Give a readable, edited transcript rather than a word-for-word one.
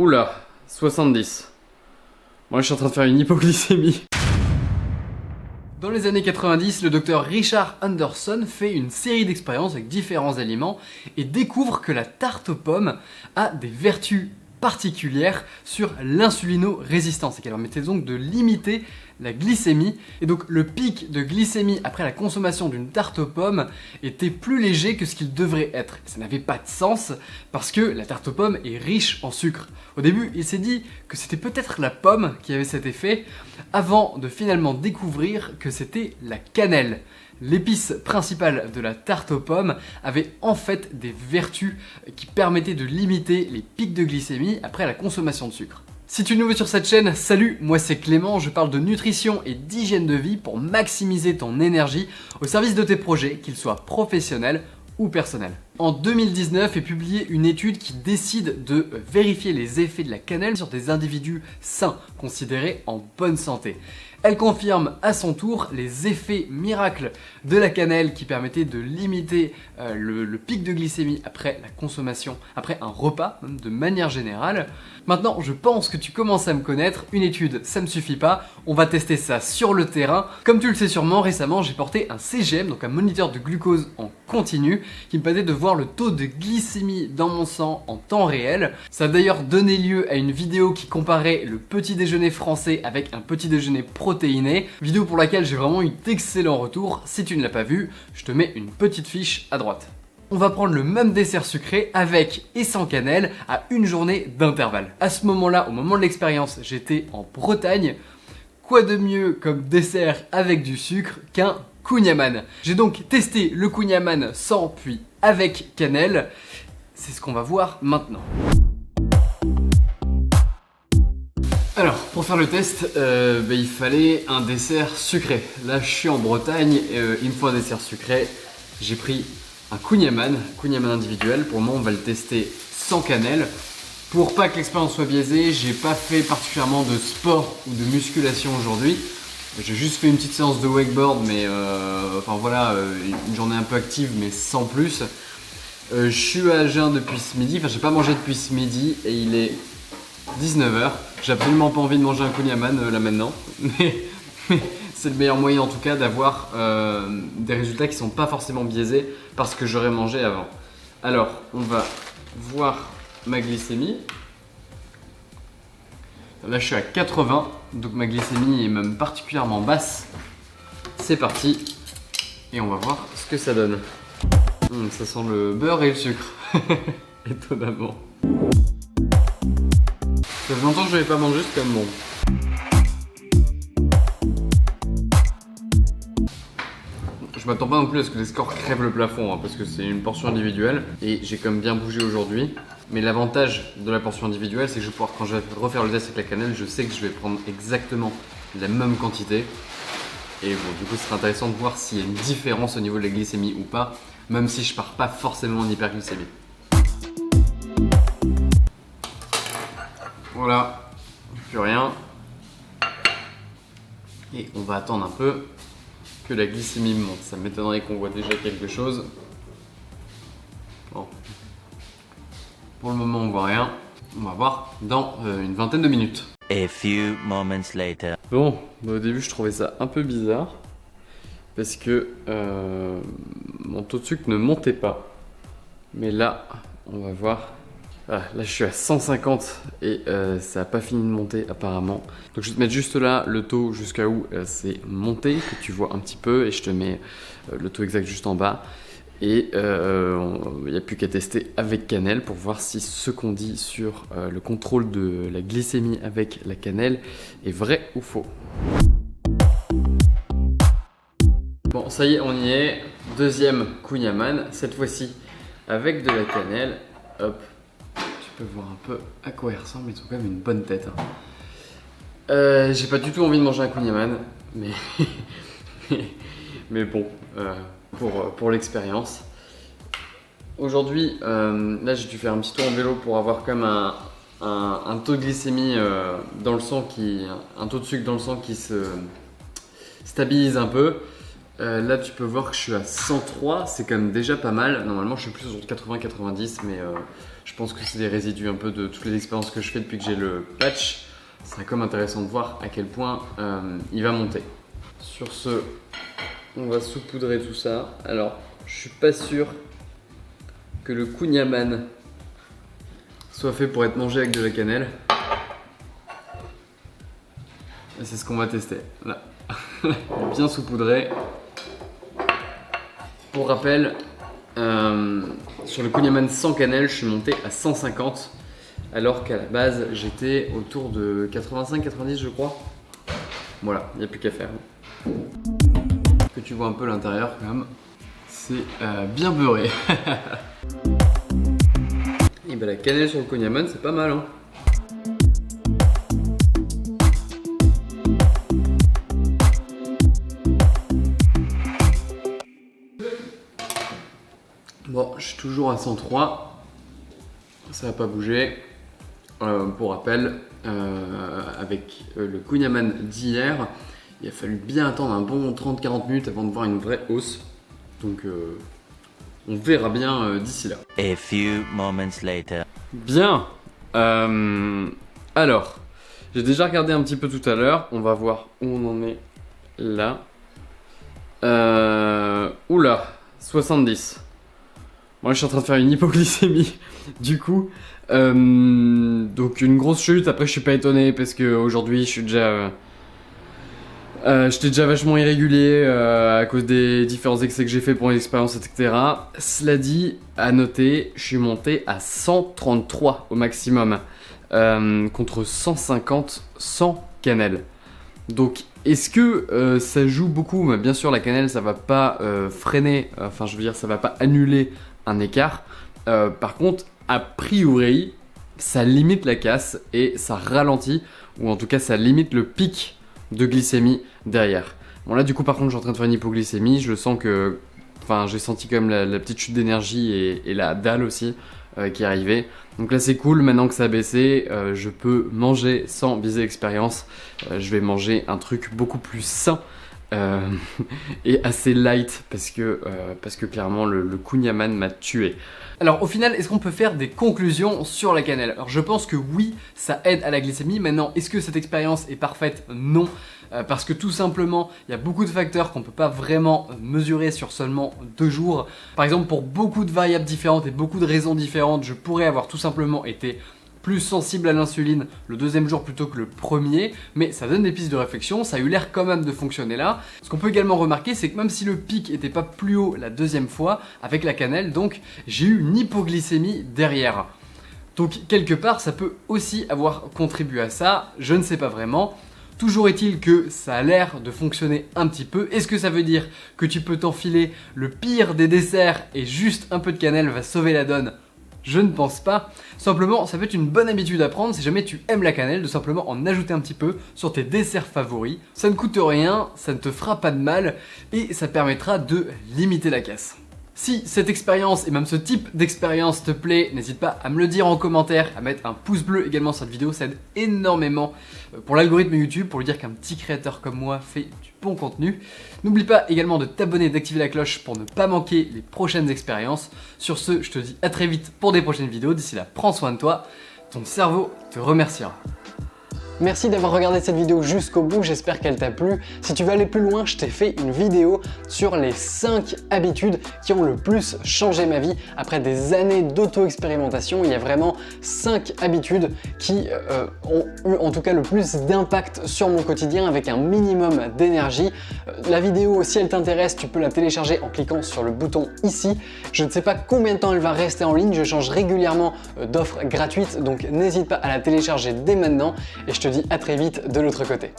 Oula, 70. Moi je suis en train de faire une hypoglycémie. Dans les années 90, le docteur Richard Anderson fait une série d'expériences avec différents aliments et découvre que la tarte aux pommes a des vertus particulière sur l'insulino-résistance et qu'elle permettait donc de limiter la glycémie. Et donc le pic de glycémie après la consommation d'une tarte aux pommes était plus léger que ce qu'il devrait être. Ça n'avait pas de sens parce que la tarte aux pommes est riche en sucre. Au début, il s'est dit que c'était peut-être la pomme qui avait cet effet avant de finalement découvrir que c'était la cannelle. L'épice principale de la tarte aux pommes avait en fait des vertus qui permettaient de limiter les pics de glycémie après la consommation de sucre. Si tu es nouveau sur cette chaîne, salut, moi c'est Clément, je parle de nutrition et d'hygiène de vie pour maximiser ton énergie au service de tes projets, qu'ils soient professionnels ou personnels. En 2019 est publiée une étude qui décide de vérifier les effets de la cannelle sur des individus sains, considérés en bonne santé. Elle confirme à son tour les effets miracles de la cannelle qui permettaient de limiter le pic de glycémie après la consommation, après un repas de manière générale. Maintenant, je pense que tu commences à me connaître, une étude ça me suffit pas, on va tester ça sur le terrain. Comme tu le sais sûrement, récemment j'ai porté un CGM, donc un moniteur de glucose en continu, qui me permettait de voir le taux de glycémie dans mon sang en temps réel. Ça a d'ailleurs donné lieu à une vidéo qui comparait le petit déjeuner français avec un petit déjeuner protéiné, vidéo pour laquelle j'ai vraiment eu d'excellents retours. Si tu ne l'as pas vu, je te mets une petite fiche à droite. On va prendre le même dessert sucré avec et sans cannelle à une journée d'intervalle. À ce moment-là, au moment de l'expérience, j'étais en Bretagne. Quoi de mieux comme dessert avec du sucre qu'un kouign-amann. J'ai donc testé le kouign-amann sans puis avec cannelle. C'est ce qu'on va voir maintenant. Alors, pour faire le test, il fallait un dessert sucré. Là, je suis en Bretagne, il me faut un dessert sucré. J'ai pris un kouign-amann individuel. Pour le moment, on va le tester sans cannelle. Pour pas que l'expérience soit biaisée, j'ai pas fait particulièrement de sport ou de musculation aujourd'hui. J'ai juste fait une petite séance de wakeboard, mais une journée un peu active, mais sans plus. Je suis à jeun depuis ce midi, j'ai pas mangé depuis ce midi et il est 19h. J'ai absolument pas envie de manger un kouign-amann là maintenant, mais c'est le meilleur moyen en tout cas d'avoir des résultats qui sont pas forcément biaisés par ce que j'aurais mangé avant. Alors, on va voir ma glycémie. Là, je suis à 80, donc ma glycémie est même particulièrement basse. C'est parti, et on va voir ce que ça donne. Ça sent le beurre et le sucre, étonnamment. Ça fait longtemps que je n'avais pas mangé, c'est quand même bon. Je m'attends pas non plus à ce que les scores crèvent le plafond, parce que c'est une portion individuelle et j'ai quand même bien bougé aujourd'hui. Mais l'avantage de la portion individuelle, c'est que je vais pouvoir, quand je vais refaire le test avec la cannelle, je sais que je vais prendre exactement la même quantité. Et bon, du coup, ce sera intéressant de voir s'il y a une différence au niveau de la glycémie ou pas, même si je pars pas forcément en hyperglycémie. Voilà, plus rien. Et on va attendre un peu que la glycémie monte. Ça m'étonnerait qu'on voit déjà quelque chose. Bon. Pour le moment, on voit rien. On va voir dans une vingtaine de minutes. A few moments later. Bon, au début, je trouvais ça un peu bizarre parce que mon taux de sucre ne montait pas. Mais là, on va voir. Ah, là, je suis à 150 et ça n'a pas fini de monter apparemment. Donc, je vais te mettre juste là le taux jusqu'à où c'est monté, que tu vois un petit peu, et je te mets le taux exact juste en bas. Et il n'y a plus qu'à tester avec cannelle pour voir si ce qu'on dit sur le contrôle de la glycémie avec la cannelle est vrai ou faux. Bon, ça y est, on y est. Deuxième kouign-amann, cette fois-ci avec de la cannelle. Hop, tu peux voir un peu à quoi ils ressemblent, ils ont quand même une bonne tête. J'ai pas du tout envie de manger un kouign-amann, mais bon. Pour l'expérience. Aujourd'hui, là j'ai dû faire un petit tour en vélo pour avoir quand même un taux de glycémie dans le sang un taux de sucre dans le sang qui se stabilise un peu. Là tu peux voir que je suis à 103, c'est quand même déjà pas mal. Normalement je suis plus sur 80-90, mais Je pense que c'est des résidus un peu de toutes les expériences que je fais depuis que j'ai le patch. Ce serait comme intéressant de voir à quel point il va monter. Sur ce, on va saupoudrer tout ça. Alors, je suis pas sûr que le kouign-amann soit fait pour être mangé avec de la cannelle. Et c'est ce qu'on va tester. Là, bien saupoudré. Pour rappel, sur le kouign-amann sans cannelle, je suis monté à 150, alors qu'à la base, j'étais autour de 85-90, je crois. Voilà, il n'y a plus qu'à faire. Que tu vois un peu l'intérieur quand même, c'est bien beurré. Et ben la cannelle sur le kouign-amann, c'est pas mal, hein. Bon, je suis toujours à 103, ça va pas bouger. Pour rappel, avec le kouign-amann d'hier, il a fallu bien attendre un bon 30-40 minutes avant de voir une vraie hausse. Donc on verra bien d'ici là. A few moments later. Bien. Alors, j'ai déjà regardé un petit peu tout à l'heure. On va voir où on en est là. Oula, 70. Moi, je suis en train de faire une hypoglycémie. Du coup, donc une grosse chute. Après, je suis pas étonné parce que aujourd'hui, je suis déjà, j'étais déjà vachement irrégulier à cause des différents excès que j'ai fait pour les expériences, etc. Cela dit, à noter, je suis monté à 133 au maximum contre 150 sans cannelle. Donc, est-ce que ça joue beaucoup? Mais bien sûr, la cannelle, ça va pas freiner. Enfin, je veux dire, ça va pas annuler un écart. Par contre, a priori, ça limite la casse et ça ralentit, ou en tout cas, ça limite le pic de glycémie derrière. Bon là du coup par contre je suis en train de faire une hypoglycémie, je sens que, enfin j'ai senti quand même la petite chute d'énergie et la dalle aussi qui est arrivée. Donc là c'est cool, maintenant que ça a baissé, je peux manger sans viser l'expérience. Je vais manger un truc beaucoup plus sain et assez light parce que clairement le kouign-amann m'a tué. Alors au final, est-ce qu'on peut faire des conclusions sur la cannelle? Alors je pense que oui, ça aide à la glycémie. Maintenant, est-ce que cette expérience est parfaite? Non. Parce que tout simplement, il y a beaucoup de facteurs qu'on ne peut pas vraiment mesurer sur seulement 2 jours. Par exemple, pour beaucoup de variables différentes et beaucoup de raisons différentes, je pourrais avoir tout simplement été plus sensible à l'insuline le 2e jour plutôt que le 1er, mais ça donne des pistes de réflexion, ça a eu l'air quand même de fonctionner là. Ce qu'on peut également remarquer, c'est que même si le pic n'était pas plus haut la 2e fois, avec la cannelle, donc j'ai eu une hypoglycémie derrière. Donc quelque part, ça peut aussi avoir contribué à ça, je ne sais pas vraiment. Toujours est-il que ça a l'air de fonctionner un petit peu. Est-ce que ça veut dire que tu peux t'enfiler le pire des desserts et juste un peu de cannelle va sauver la donne? Je ne pense pas. Simplement, ça peut être une bonne habitude à prendre si jamais tu aimes la cannelle, de simplement en ajouter un petit peu sur tes desserts favoris. Ça ne coûte rien, ça ne te fera pas de mal et ça permettra de limiter la casse. Si cette expérience et même ce type d'expérience te plaît, n'hésite pas à me le dire en commentaire, à mettre un pouce bleu également sur cette vidéo, ça aide énormément pour l'algorithme YouTube, pour lui dire qu'un petit créateur comme moi fait du bon contenu. N'oublie pas également de t'abonner et d'activer la cloche pour ne pas manquer les prochaines expériences. Sur ce, je te dis à très vite pour des prochaines vidéos. D'ici là, prends soin de toi, ton cerveau te remerciera. Merci d'avoir regardé cette vidéo jusqu'au bout, j'espère qu'elle t'a plu. Si tu veux aller plus loin, je t'ai fait une vidéo sur les 5 habitudes qui ont le plus changé ma vie. Après des années d'auto-expérimentation, il y a vraiment 5 habitudes qui ont eu en tout cas le plus d'impact sur mon quotidien avec un minimum d'énergie. La vidéo, si elle t'intéresse, tu peux la télécharger en cliquant sur le bouton ici. Je ne sais pas combien de temps elle va rester en ligne, je change régulièrement d'offres gratuites, donc n'hésite pas à la télécharger dès maintenant et je te dis à très vite de l'autre côté.